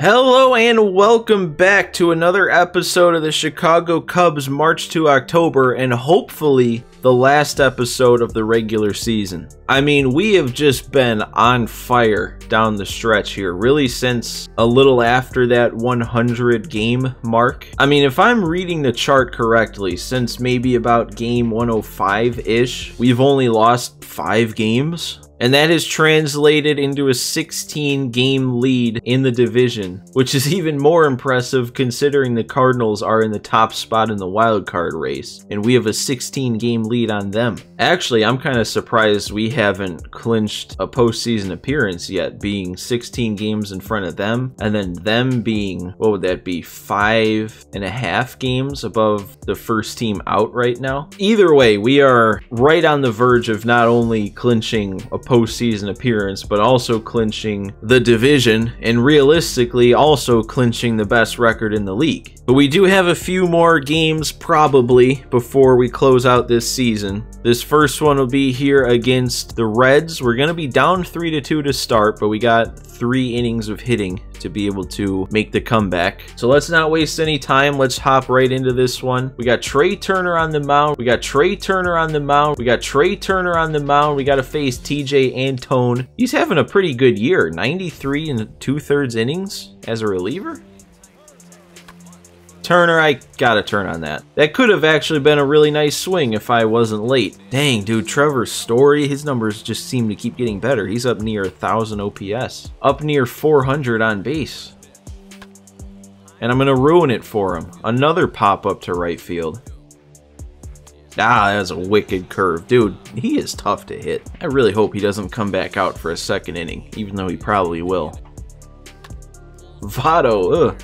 Hello and welcome back to another episode of the Chicago Cubs March to October, and hopefully the last episode of the regular season. I mean, we have just been on fire down the stretch here, really since a little after that 100 game mark. I mean, if I'm reading the chart correctly, since maybe about game 105-ish, we've only lost 5 games. And that is translated into a 16-game lead in the division, which is even more impressive considering the Cardinals are in the top spot in the wild card race, and we have a 16-game lead on them. Actually, I'm kind of surprised we haven't clinched a postseason appearance yet, being 16 games in front of them, and then them being, what would that be, 5.5 games above the first team out right now? Either way, we are right on the verge of not only clinching a postseason appearance, but also clinching the division, and realistically also clinching the best record in the league. But we do have a few more games probably before we close out this season. This first one will be here against the Reds. We're going to be down 3-2 to start, but we got 3 innings of hitting to be able to make the comeback. So let's not waste any time. Let's hop right into this one. We got Trey Turner on the mound. We got Trey Turner on the mound. We got Trey Turner on the mound. We got to face TJ Antone. He's having a pretty good year. 93 2/3 innings as a reliever. Turner, I gotta turn on that. That could have actually been a really nice swing if I wasn't late. Dang, dude, Trevor Story, his numbers just seem to keep getting better. He's up near 1,000 OPS. Up near 400 on base. And I'm gonna ruin it for him. Another pop-up to right field. Ah, that's a wicked curve. Dude, he is tough to hit. I really hope he doesn't come back out for a second inning, even though he probably will. Votto, ugh.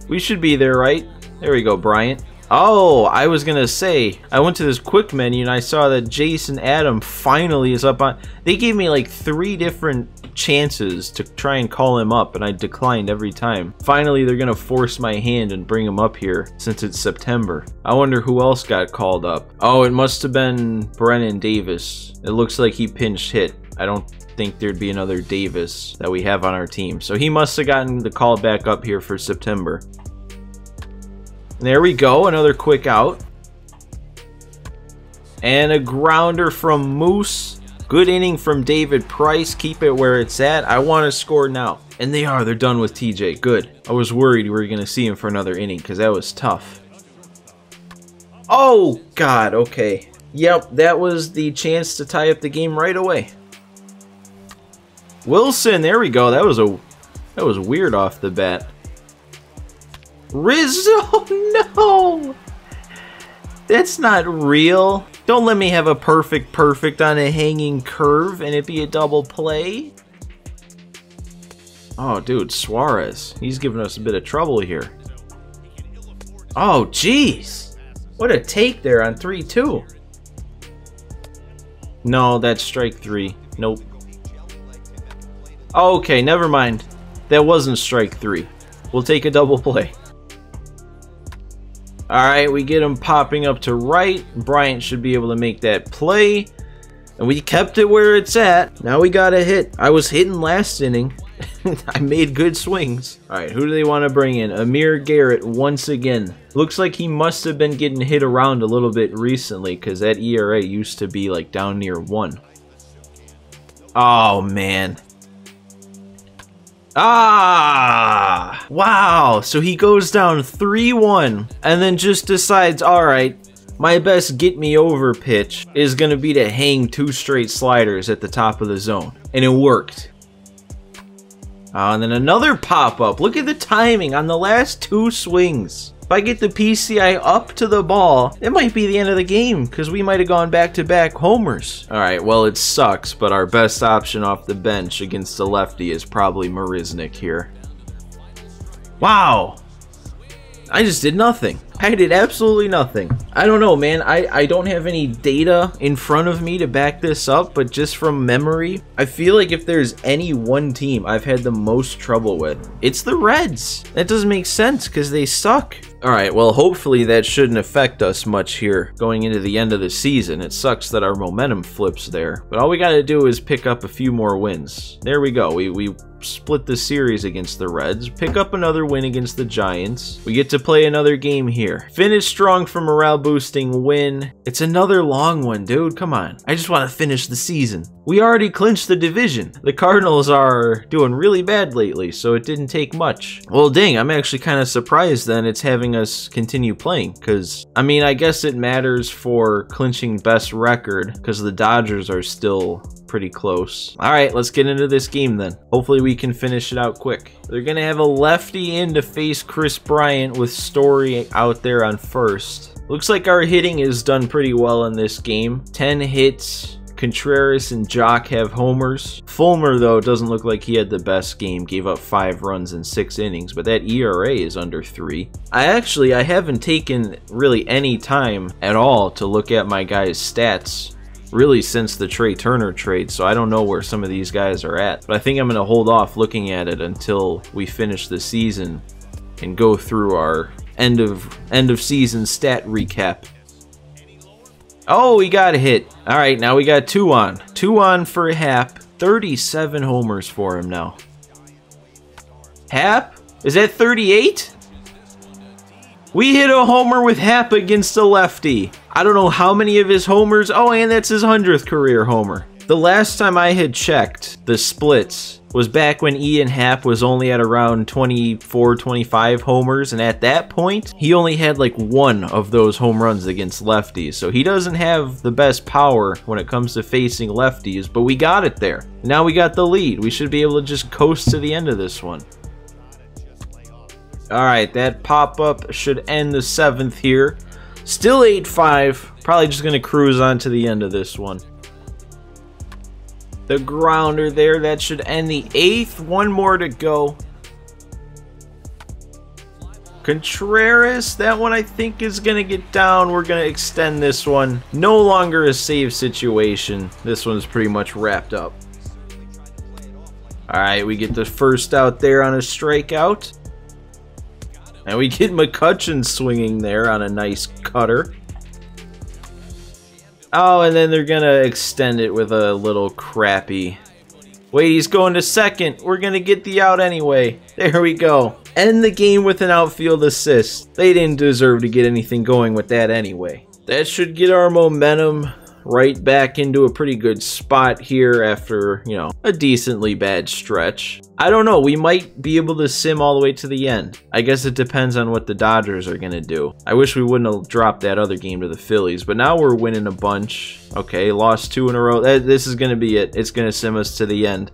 We should be there, right? There we go, Bryant. Oh, I was gonna say, I went to this quick menu and I saw that Jason Adam finally is up on... They gave me like 3 different chances to try and call him up, and I declined every time. Finally, they're gonna force my hand and bring him up here since it's September. I wonder who else got called up. Oh, it must have been Brennan Davis. It looks like he pinch hit. I don't think there'd be another Davis that we have on our team. So he must have gotten the call back up here for September. There we go, another quick out. And a grounder from Moose. Good inning from David Price. Keep it where it's at. I want to score now. And they are. They're done with TJ. Good. I was worried we were going to see him for another inning because that was tough. Oh, God. Okay. Yep, that was the chance to tie up the game right away. Wilson. There we go. That was weird off the bat. Rizzo, no! That's not real. Don't let me have a perfect on a hanging curve and it be a double play. Oh, dude, Suarez. He's giving us a bit of trouble here. Oh, jeez. What a take there on 3-2. No, that's strike 3. Nope. Okay, never mind. That wasn't strike 3. We'll take a double play. Alright, we get him popping up to right. Bryant should be able to make that play. And we kept it where it's at. Now we got a hit. I was hitting last inning. I made good swings. Alright, who do they want to bring in? Amir Garrett once again. Looks like he must have been getting hit around a little bit recently, because that ERA used to be like down near 1. Oh, man. Ah! Wow, so he goes down 3-1 and then just decides, alright, my best get-me-over pitch is going to be to hang 2 straight sliders at the top of the zone. And it worked. And then another pop-up. Look at the timing on the last 2 swings. If I get the PCI up to the ball, it might be the end of the game because we might have gone back-to-back homers. Alright, well, it sucks, but our best option off the bench against the lefty is probably Marisnik here. Wow! I just did nothing. I did absolutely nothing. I don't know, man. I don't have any data in front of me to back this up, but just from memory, I feel like if there's any one team I've had the most trouble with, it's the Reds. That doesn't make sense because they suck. Alright, well, hopefully that shouldn't affect us much here going into the end of the season. It sucks that our momentum flips there, but all we gotta do is pick up a few more wins. There we go. We split the series against the Reds, pick up another win against the Giants. We get to play another game here. Finish strong for morale boosting win. It's another long one, dude. Come on. I just want to finish the season. We already clinched the division. The Cardinals are doing really bad lately, so it didn't take much. Well, dang, I'm actually kind of surprised then it's having us continue playing, because, I mean, I guess it matters for clinching best record, because the Dodgers are still pretty close. All right, let's get into this game then. Hopefully we can finish it out quick. They're gonna have a lefty in to face Chris Bryant with Story out there on first. Looks like our hitting is done pretty well in this game. 10 hits. Contreras and Jock have homers. Fulmer, though, doesn't look like he had the best game. Gave up 5 runs in 6 innings, but that ERA is under 3. I haven't taken really any time at all to look at my guys' stats really since the Trey Turner trade, so I don't know where some of these guys are at. But I think I'm going to hold off looking at it until we finish the season and go through our end of season stat recap. Oh, we got a hit. All right, now we got 2 on. 2 on for Hap. 37 homers for him now. Hap? Is that 38? We hit a homer with Hap against a lefty. I don't know how many of his homers. Oh, and that's his 100th career homer. The last time I had checked the splits was back when Ian Happ was only at around 24, 25 homers, and at that point, he only had like 1 of those home runs against lefties, so he doesn't have the best power when it comes to facing lefties, but we got it there. Now we got the lead. We should be able to just coast to the end of this one. Alright, that pop-up should end the 7th here. Still 8-5. Probably just going to cruise on to the end of this one. The grounder there, that should end the 8th. 1 more to go. Contreras, that one I think is going to get down. We're going to extend this one. No longer a save situation. This one's pretty much wrapped up. Alright, we get the first out there on a strikeout. And we get McCutchen swinging there on a nice cutter. Oh, and then they're going to extend it with a little crappy. Wait, he's going to second. We're going to get the out anyway. There we go. End the game with an outfield assist. They didn't deserve to get anything going with that anyway. That should get our momentum right back into a pretty good spot here after, you know, a decently bad stretch. I don't know, we might be able to sim all the way to the end. I guess it depends on what the Dodgers are going to do. I wish we wouldn't have dropped that other game to the Phillies, but now we're winning a bunch. Okay, lost 2 in a row. This is going to be it. It's going to sim us to the end.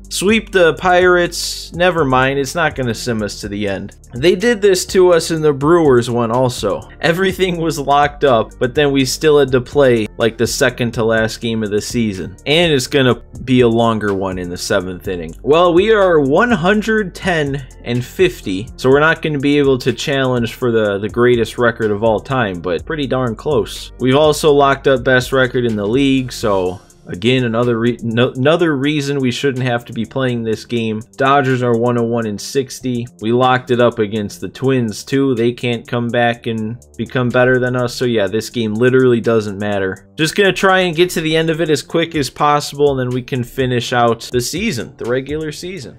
Sweep the Pirates. Never mind, it's not going to sim us to the end. They did this to us in the Brewers one also. Everything was locked up, but then we still had to play like the second to last game of the season. And it's going to be a longer one in the 7th inning. Well, we are 110-50, so we're not going to be able to challenge for the greatest record of all time, but pretty darn close. We've also locked up best record in the league, so again, another reason we shouldn't have to be playing this game. Dodgers are 101-60. We locked it up against the Twins too. They can't come back and become better than us. So yeah, this game literally doesn't matter. Just gonna try and get to the end of it as quick as possible, and then we can finish out the season, the regular season.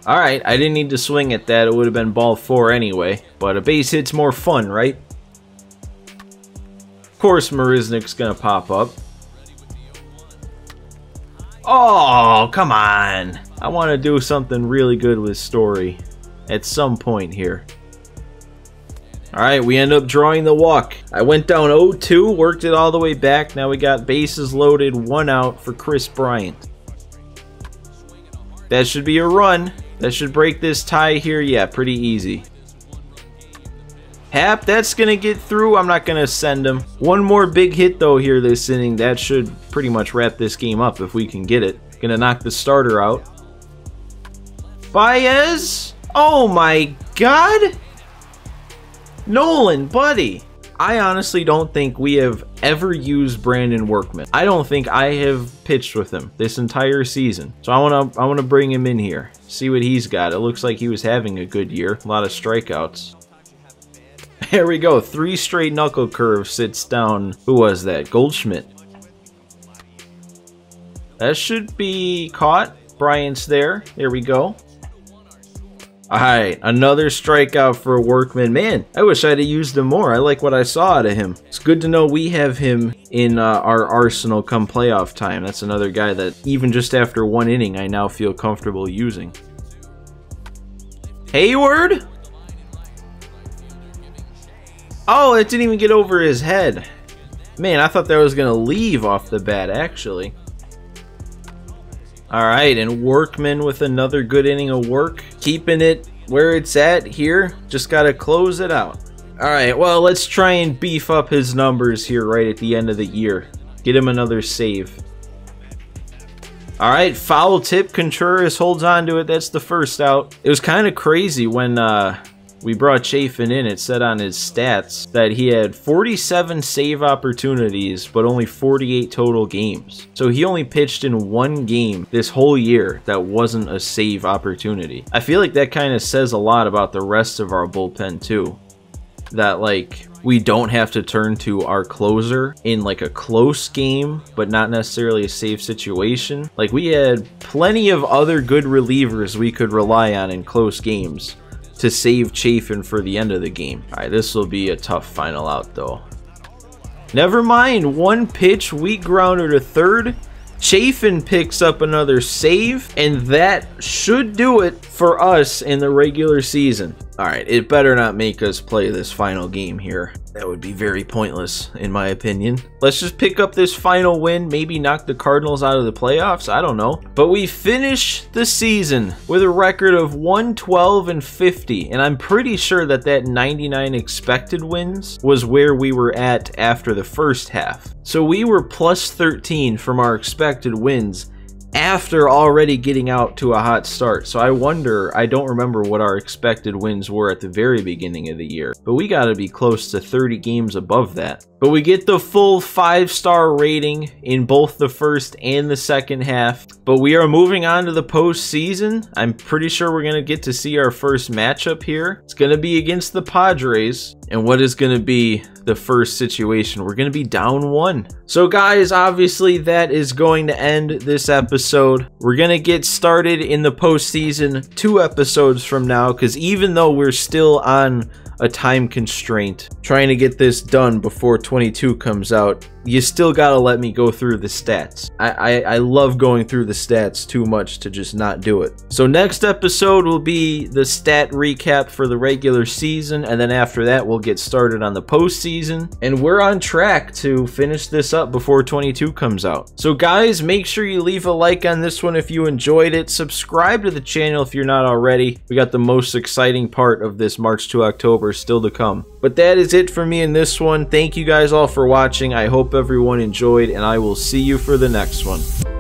Alright, I didn't need to swing at that. It would have been ball 4 anyway. But a base hit's more fun, right? Of course Marisnik's gonna pop up. Oh, come on. I want to do something really good with Story at some point here. Alright, we end up drawing the walk. I went down 0-2, worked it all the way back. Now we got bases loaded, 1 out for Chris Bryant. That should be a run. That should break this tie here. Yeah, pretty easy. Hap, that's going to get through. I'm not going to send him. One more big hit, though, here this inning. That should pretty much wrap this game up if we can get it. Going to knock the starter out. Baez? Oh, my God. Nolan, buddy. I honestly don't think we have ever used Brandon Workman. I don't think I have pitched with him this entire season. So I want to bring him in here. See what he's got. It looks like he was having a good year. A lot of strikeouts. There we go. 3 straight knuckle curve sits down. Who was that? Goldschmidt. That should be caught. Bryant's there. There we go. Alright, another strikeout for Workman. Man, I wish I'd have used him more. I like what I saw out of him. It's good to know we have him in our arsenal come playoff time. That's another guy that even just after one inning I now feel comfortable using. Hayward? Oh, it didn't even get over his head. Man, I thought that was going to leave off the bat, actually. Alright, and Workman with another good inning of work. Keeping it where it's at here. Just got to close it out. Alright, well, let's try and beef up his numbers here right at the end of the year. Get him another save. Alright, foul tip. Contreras holds on to it. That's the first out. It was kind of crazy when we brought Chafin in. It said on his stats that he had 47 save opportunities, but only 48 total games. So he only pitched in one game this whole year that wasn't a save opportunity. I feel like that kind of says a lot about the rest of our bullpen too. That like, we don't have to turn to our closer in like a close game, but not necessarily a safe situation. Like we had plenty of other good relievers we could rely on in close games to save Chafin for the end of the game. All right, this will be a tough final out though. Never mind, one pitch, weak grounder to third. Chafin picks up another save, and that should do it for us in the regular season. All right, it better not make us play this final game here. That would be very pointless, in my opinion. Let's just pick up this final win, maybe knock the Cardinals out of the playoffs, I don't know. But we finish the season with a record of 112-50, and I'm pretty sure that that 99 expected wins was where we were at after the first half. So we were plus 13 from our expected wins after already getting out to a hot start. So I wonder, I don't remember what our expected wins were at the very beginning of the year, but we got to be close to 30 games above that. But we get the full 5-star rating in both the first and the second half. But we are moving on to the postseason. I'm pretty sure we're going to get to see our first matchup here. It's going to be against the Padres. And what is going to be the first situation? We're going to be down 1. So guys, obviously that is going to end this episode. We're going to get started in the postseason 2 episodes from now, because even though we're still on a time constraint trying to get this done before 22 comes out, you still gotta let me go through the stats. I love going through the stats too much to just not do it. So next episode will be the stat recap for the regular season, and then after that we'll get started on the postseason, and we're on track to finish this up before 22 comes out. So guys, make sure you leave a like on this one if you enjoyed it. Subscribe to the channel if you're not already. We got the most exciting part of this March to October still to come. But that is it for me in this one. Thank you guys all for watching. I hope everyone enjoyed, and I will see you for the next one.